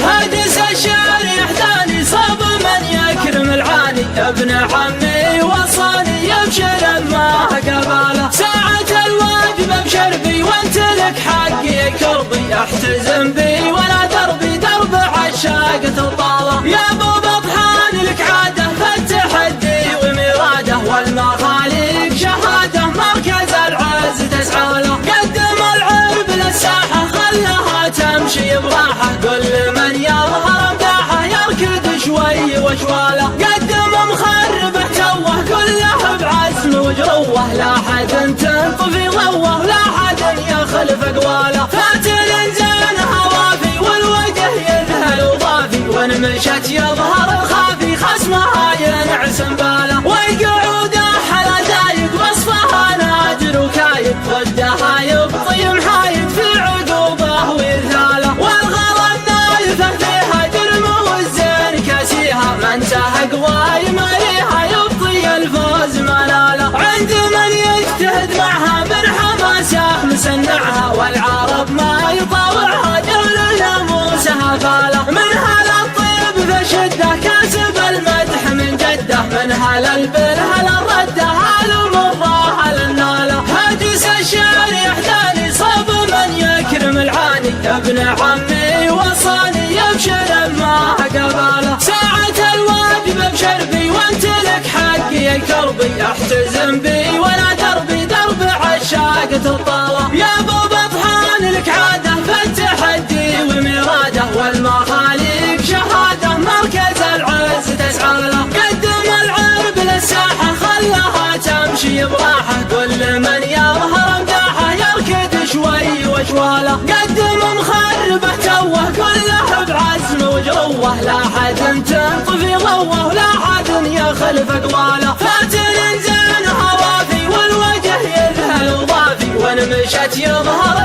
هاجس الشارع ثاني صاب من يكرم العاني، ابن عمي وصاني يبشر ما قباله، ساعة الواجب ابشر بي وانت لك حقي كربي، احتزم بي ولا دربي درب عشاق تطاله، يا ابو بطحان لك عاده فالتحدي ومراده، والمخاليق شهاده مركز العز تسعى له، قدم العرب للساحه خلها تمشي براحه، كل من يظهر مداحه يركض شوي وشواله، قدم مخربه توه كله بعزم وجروه، لا حد تنطفي ضوه لا حد يخلف اقواله، فات الانزان هوافي والوجه يذهل وضافي، وان مشت يظهر الخافي خصمها ينعسم باله، والقعوده حلا دايق وصفها نادر وكايد، ضدها يبطي محايد في عقوبه وإذهاله، والغلا النايفه فيها درم والزين كاسيها، من تهق ويماريها يبطي الفوز مناله، عند من يجتهد معها من حماسه مسنعها، والعرب ما يطاوعها جل ناموسها فاله، من هلا الطيب فشده كاسب المدح من جده، من هلا البل هلا الرده هلا المره هلا الناله، هاجس الشارع ثاني صاب من يكرم العاني، ابن عمي وصاني يبشر ما قباله، ساعة الواجب ابشر بي وانت لك حقي كربي، احتزم بي ولا دربي درب عشاق تطاله، يا ابو بطحان لك عاده فالتحدي ومراده، والمخاليق شهاده مركز العز تسعى له، قدم العرب للساحه خلها تمشي براحه، كل من يظهر مداحه يركض شوي وشواله، قدم مخربه توه كله بعزم وجروه، لا حد تنطفي ضوه لا حد يخلف اقواله، فات الانزان هوافي والوجه يذهل وضافي، وان مشت يظهر